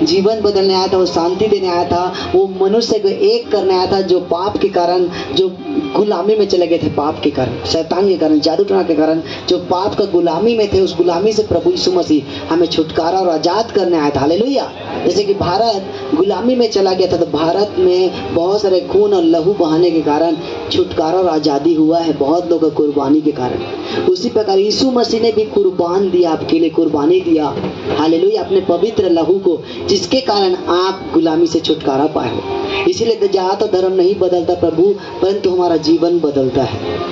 जीवन बदलने आया था, वो शांति देने आया था, वो मनुष्य को एक करने आया था जो पाप के कारण, जो गुलामी में चले गए थे, पाप के कारण, शैतान के कारण, जादू टोना के कारण, जो पाप का गुलामी में थे, उस गुलामी से प्रभु यीशु मसीह हमें छुटकारा और आजाद करने आया था। हालेलुया। जैसे कि भारत गुलामी में चला गया था, तो भारत में बहुत सारे खून और लहू बहाने के कारण छुटकारा और आजादी हुआ है, बहुत लोगों की कुर्बानी के कारण। उसी प्रकार यीशु मसीह ने भी कुर्बान दिया, आपके लिए कुर्बानी दिया। हालेलुया। अपने पवित्र लहू को, जिसके कारण आप गुलामी से छुटकारा पाए हो। इसीलिए जहाँ तो धर्म नहीं बदलता प्रभु, परंतु हमारा जीवन बदलता है।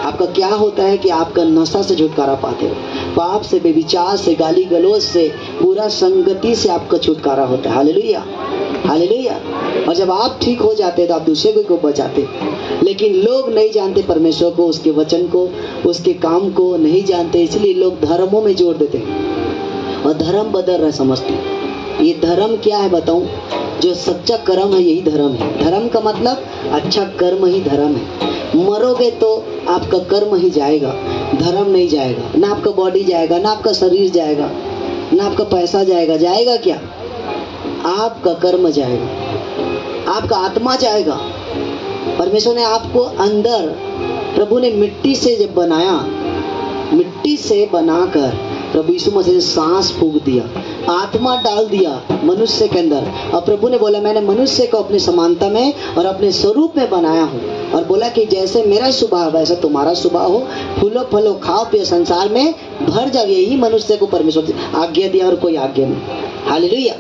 आपका क्या होता है कि आपका नशा से छुटकारा पाते हो, पाप से, बेविचार से, गाली गलौज से, बुरा संगति से आपका छुटकारा होता है। Hallelujah, hallelujah. और जब आप ठीक हो जाते हैं तो आप दूसरे को बचाते। लेकिन लोग नहीं जानते परमेश्वर को, उसके वचन को, उसके काम को नहीं जानते, इसलिए लोग धर्मों में जोड़ देते हैं और धर्म बदल रहा समझते हैं। ये धर्म क्या है बताऊं? जो सच्चा कर्म है यही धर्म है। धर्म का मतलब अच्छा कर्म ही धर्म है। मरोगे तो आपका कर्म ही जाएगा, धर्म नहीं जाएगा। ना आपका बॉडी जाएगा, ना आपका शरीर जाएगा, ना आपका पैसा जाएगा। जाएगा क्या? आपका कर्म जाएगा, आपका आत्मा जाएगा। परमेश्वर ने आपको अंदर, प्रभु ने मिट्टी से जब बनाया, मिट्टी से बनाकर प्रभु यीशु मसीह ने सांस फूंक दिया, आत्मा डाल दिया मनुष्य के अंदर। और प्रभु ने बोला मैंने मनुष्य को अपनी समानता में और अपने स्वरूप में बनाया हूँ। और बोला कि जैसे मेरा स्वभाव वैसा तुम्हारा स्वभाव हो, फूलो फलो खाओ पियो, संसार में भर जाओ। यही मनुष्य को परमेश्वर ने आज्ञा दिया और कोई आज्ञा नहीं। हालेलुया।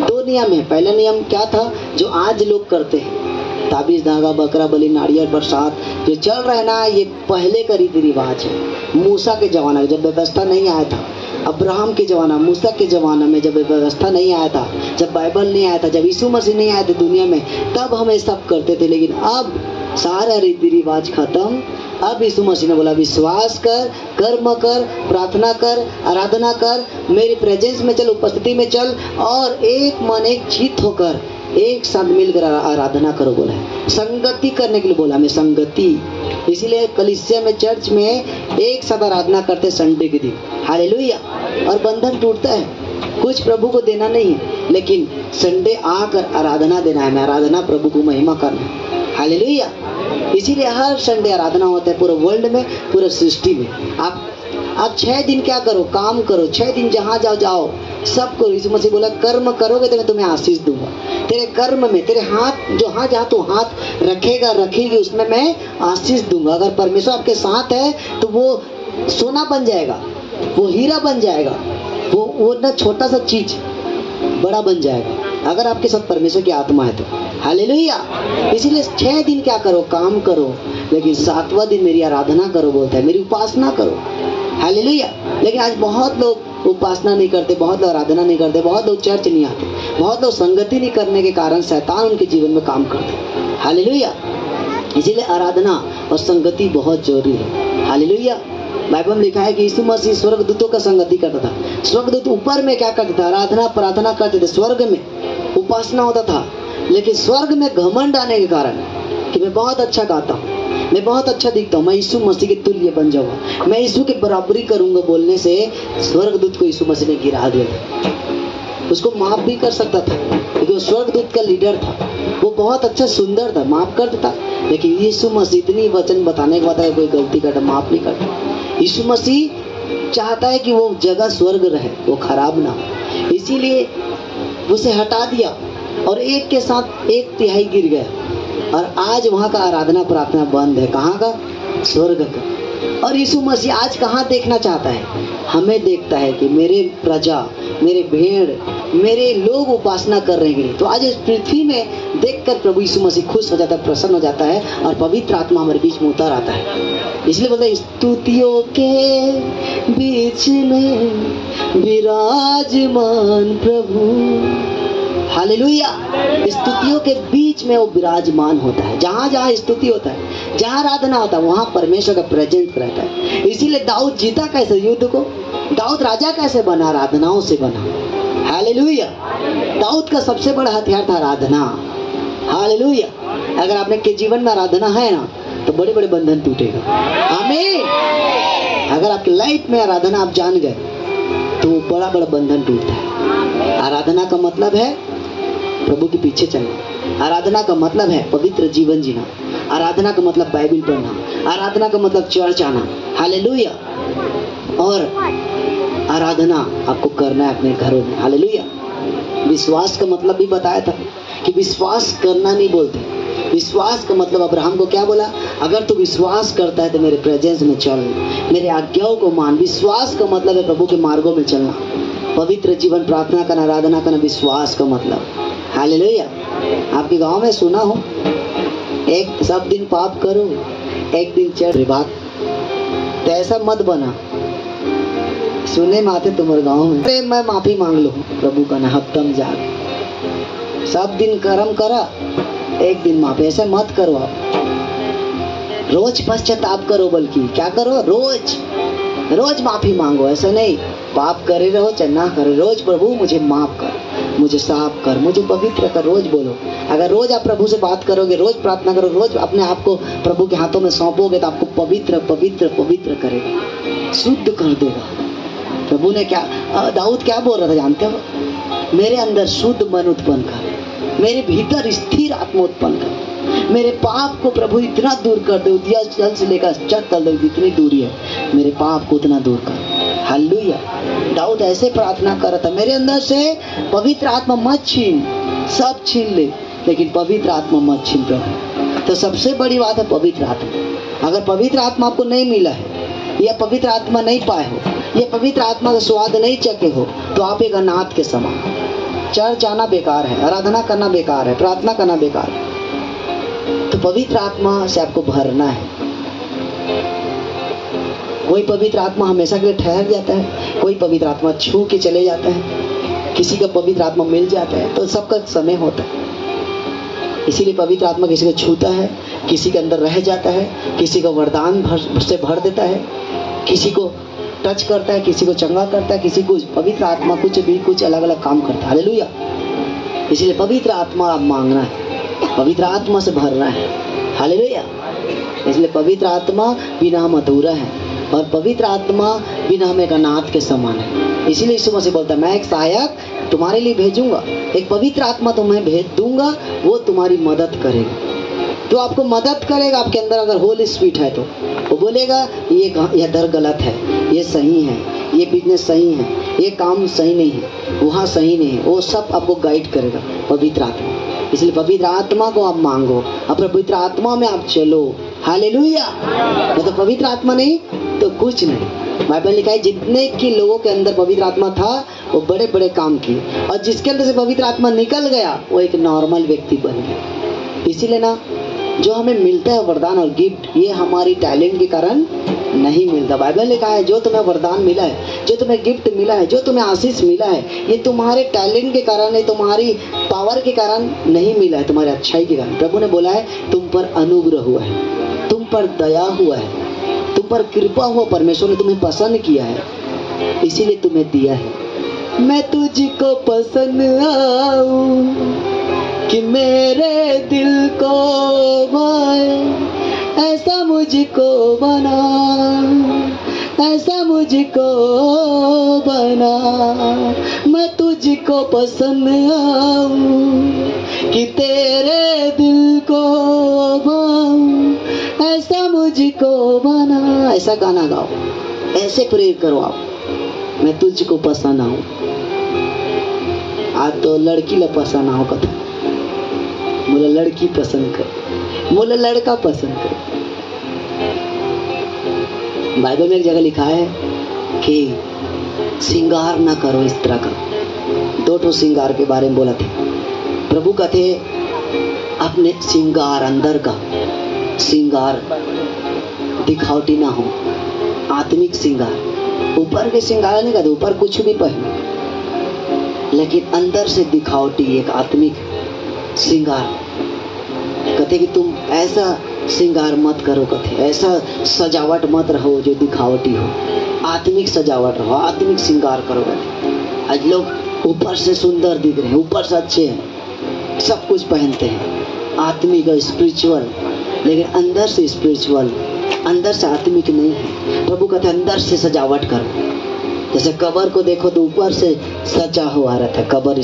2 नियम है। पहला नियम क्या था जो आज लोग करते हैं, ताबीज, धागा, बकरा बलि, नारियल, प्रसाद जो चल रहा है ना, ये पहले का रीति रिवाज है। मूसा के जमाना में जब व्यवस्था नहीं आया था, अब्राहम के जमाना, मूसा के जमाना में जब व्यवस्था नहीं आया था, जब बाइबल नहीं आया था, जब यीशु मसीह नहीं आए थे दुनिया में, तब हम ये सब करते थे। लेकिन अब सारा रीति रिवाज खत्म। अब यीशु मसीह ने बोला विश्वास कर, कर्म कर, प्रार्थना कर, आराधना कर, मेरी प्रेजेंस में चल, उपस्थिति में चल, और एक मन एक चित्त होकर एक साथ मिलकर आराधना करो बोला है। संगति करने के लिए बोला हमें, संगति। इसीलिए कलीसिया में, चर्च में एक साथ आराधना करते संडे के दिन। हालेलुया। और बंधन टूटता है। कुछ प्रभु को देना नहीं है, लेकिन संडे आकर आराधना देना है, आराधना प्रभु को महिमा करना है। हालेलुया। इसीलिए हर संडे आराधना होता है पूरे वर्ल्ड में, पूरे सृष्टि में। आप 6 दिन क्या करो? काम करो। 6 दिन जहाँ जाओ जाओ, सब करो। यीशु मसीह बोला कर्म करोगे तो मैं तुम्हें आशीष दूंगा। तेरे कर्म में, तेरे हाथ जहाँ जहाँ तू हाथ रखेगा, रखेगी, उसमें मैं आशीष दूंगा। अगर परमेश्वर आपके साथ है तो वो सोना बन जाएगा, वो हीरा बन जाएगा, वो ना छोटा सा चीज बड़ा बन जाएगा अगर आपके साथ परमेश्वर की आत्मा है तो। हालेलुया। इसीलिए 6 दिन क्या करो? काम करो, लेकिन 7वां दिन मेरी आराधना करो बोलता है, मेरी उपासना करो। हालेलुया। लेकिन आज बहुत लोग उपासना नहीं करते, बहुत लोग आराधना नहीं करते, बहुत लोग चर्च नहीं आते, बहुत लोग संगति नहीं करने के कारण शैतान उनके जीवन में काम करते। हालेलुया। इसीलिए आराधना और संगति बहुत जरूरी है। हालेलुया। बाइबल में लिखा है कि यीशु मसीह स्वर्गदूतों का संगति करता था। स्वर्गदूत ऊपर में क्या करते थे? आराधना प्रार्थना करते थे, स्वर्ग में उपासना होता था। लेकिन स्वर्ग में घमंड आने के कारण कि मैं बहुत अच्छा गाता हूँ, मैं बहुत अच्छा दिखता हूँ, मैं यीशु मसीह के तुल्य बन जाऊंगा, मैं यीशु की बराबरी करूंगा, बोलने से स्वर्गदूत को यीशु मसीह ने गिरा दिया। उसको माफ भी कर सकता था क्योंकि वो स्वर्गदूत का लीडर था, वो बहुत अच्छा सुंदर था, माफ कर देता। लेकिन यीशु मसीह इतनी वचन बताने के बाद अगर कोई गलती करता माफ नहीं करता। यीशु मसीह चाहता है कि वो जगह स्वर्ग रहे, वो खराब ना हो, इसीलिए उसे हटा दिया और एक के साथ 1/3 गिर गया। और आज वहाँ का आराधना प्रार्थना बंद है। कहाँ का? स्वर्ग का। और यीशु मसीह आज कहाँ देखना चाहता है? हमें देखता है कि मेरे प्रजा, मेरे भेड़, मेरे लोग उपासना कर रहे हैं। तो आज इस पृथ्वी में देखकर प्रभु यीशु मसीह खुश हो जाता है, प्रसन्न हो जाता है और पवित्र आत्मा हमारे बीच में उतर आता है। इसलिए बोलते हैं स्तुतियों के बीच में विराजमान प्रभु। हालेलुया। स्तुतियों के बीच में वो विराजमान होता है। जहाँ जहाँ स्तुति होता है, जहाँ आराधना होता है, वहाँ परमेश्वर का प्रेजेंस रहता है। इसीलिए दाऊद जीता कैसे युद्ध को? दाऊद राजा कैसे बना? आराधनाओं से बना। हालेलुया। दाऊद का सबसे बड़ा हथियार था आराधना। हालेलुया। अगर आपने के जीवन में आराधना है ना तो बड़े बड़े बंधन टूटेगा। आमीन। अगर आपकी लाइफ में आराधना आप जान गए तो बड़ा बड़ा बंधन टूटता है। मतलब है प्रभु के पीछे चलना। आराधना का मतलब है पवित्र जीवन जीना। आराधना का मतलब बाइबल पढ़ना। आराधना का मतलब चर्च आना। हालेलुया। और आराधना आपको करना है अपने घरों में। हालेलुया। विश्वास का मतलब भी बताया था कि विश्वास करना नहीं बोलते। विश्वास का मतलब अब्राहम को क्या बोला? अगर तू विश्वास करता है तो मेरे प्रेजेंस में चल, मेरे आज्ञाओं को मान। विश्वास का मतलब है प्रभु के मार्गों में चलना, पवित्र जीवन, प्रार्थना करना, आराधना करना, विश्वास का मतलब। हालेलुया। आपके गांव में सुना हो, एक सब दिन पाप करो, एक दिन चढ़ बात, तो ऐसा मत बना। सुने में आते तुम्हारे गांव में, अरे मैं माफी मांग लूँ प्रभु का ना, हफ्ता में जाके सब दिन कर्म करा, एक दिन माफी। ऐसा मत करो आप। रोज पश्चाताप करो, बल्कि क्या करो, रोज माफी मांगो। ऐसा नहीं पाप करे रहो चाहे ना करे, रोज प्रभु मुझे माफ कर, मुझे साफ कर, मुझे पवित्र कर, रोज बोलो। अगर रोज आप प्रभु से बात करोगे, रोज प्रार्थना करो, रोज अपने आप को प्रभु के हाथों में सौंपोगे, तो आपको पवित्र पवित्र पवित्र करेगा, शुद्ध कर देगा। प्रभु ने क्या, दाऊद क्या बोल रहा था जानते हो? मेरे अंदर शुद्ध मन उत्पन्न कर, मेरे भीतर स्थिर आत्मा उत्पन्न कर, मेरे पाप को प्रभु इतना दूर कर दे, दिया जल से लेकर चक तल तक जितनी दूरी है, मेरे पाप को उतना दूर कर। हालेलुया। दाऊद ऐसे प्रार्थना कर रहा था, मेरे अंदर से पवित्र आत्मा मत छीन, सब छीन ले, लेकिन पवित्र आत्मा मत छीन प्रभु। तो सबसे बड़ी बात है पवित्र आत्मा। अगर पवित्र आत्मा आपको नहीं मिला है, या पवित्र आत्मा नहीं पाए हो, या पवित्र आत्मा का स्वाद नहीं चखे हो, तो आप एक अनाथ के समान। चर्च आना बेकार है, आराधना करना बेकार है, प्रार्थना करना बेकार है। तो पवित्र आत्मा से आपको भरना है। कोई पवित्र आत्मा हमेशा के लिए ठहर जाता है, कोई पवित्र आत्मा छू के चले जाता है, किसी का पवित्र आत्मा मिल जाता है, तो सबका समय होता है। इसीलिए पवित्र आत्मा किसी को छूता है, किसी के अंदर रह जाता है, किसी को वरदान से भर देता है, किसी को टच करता है, किसी को चंगा करता है, किसी को पवित्र आत्मा कुछ अलग अलग काम करता है। हालेलुया। इसलिए पवित्र आत्मा आप मांगना है, पवित्र आत्मा से भरना है। हालेलुया। इसलिए पवित्र आत्मा बिना हम अधूरा है, और पवित्र आत्मा बिना हम एक अनाथ के समान है। इसीलिए यीशु मसीह बोलता है, मैं एक सहायक तुम्हारे लिए भेजूंगा, एक पवित्र आत्मा तुम्हें भेज दूंगा, वो तुम्हारी मदद करेगा। तो आपको मदद करेगा। आपके अंदर अगर होली स्पिरिट है तो वो बोलेगा ये दर गलत है, ये सही है, ये बिजनेस सही है, ये काम सही नहीं है, वहाँ सही नहीं है, वो सब आपको गाइड करेगा पवित्र आत्मा। इसलिए पवित्र आत्मा को आप मांगो, अब पवित्र आत्मा में आप चलो। हालेलुया। तो पवित्र आत्मा नहीं तो कुछ नहीं। बाइबल लिखा है जितने की लोगों के अंदर पवित्र आत्मा था वो बड़े बड़े काम किए, और जिसके अंदर से पवित्र आत्मा निकल गया वो एक नॉर्मल व्यक्ति बन गया। इसीलिए ना जो हमें मिलता है वरदान और गिफ्ट, ये हमारी टैलेंट के कारण नहीं मिलता। बाइबल लिखा है जो तुम्हें वरदान मिला है, जो तुम्हें गिफ्ट मिला है, जो तुम्हें आशीष मिला है, ये तुम्हारे टैलेंट के कारण नहीं, तुम्हारी पावर के कारण नहीं मिला है, तुम्हारी अच्छाई के कारण। प्रभु ने बोला है तुम पर अनुग्रह हुआ है, तुम पर दया हुआ है, तुम पर कृपा हुआ, परमेश्वर ने तुम्हें पसंद किया है, इसीलिए तुम्हें दिया है। मैं तुझको पसंद आऊं कि मेरे दिल को भाए, ऐसा मुझको बना, ऐसा मुझको बना। मैं तुझको पसंद आऊं कि तेरे दिल को भाऊं, ऐसा मुझको बना। ऐसा गाना गाओ, ऐसे प्रेयर करो आप, मैं तुझको पसंद आऊं। आज तो लड़की ला पसंद आओ कथा, बोले लड़की पसंद कर, बोले लड़का पसंद कर। बाइबल में एक जगह लिखा है कि श्रृंगार ना करो इस तरह का। दो श्रृंगार के बारे में बोला था प्रभु। कहते अपने श्रृंगार, अंदर का श्रृंगार दिखावटी ना हो, आत्मिक श्रृंगार। ऊपर के श्रृंगार नहीं कहते, ऊपर कुछ भी पहनो, लेकिन अंदर से दिखावटी एक आत्मिक श्रृंगार। कहते कि तुम ऐसा श्रृंगार मत करो, कहते ऐसा सजावट मत रहो जो दिखावटी हो, आत्मिक सजावट रहो, आत्मिक श्रृंगार करो। कहते आज लोग ऊपर से सुंदर दिख रहे हैं, ऊपर से अच्छे हैं, सब कुछ पहनते हैं आत्मिक और स्पिरिचुअल, लेकिन अंदर से स्पिरिचुअल, अंदर से आत्मिक नहीं है। प्रभु कहते अंदर से सजावट करो। जैसे कबर को देखो तो ऊपर से सजा हुआ रहता है कबर।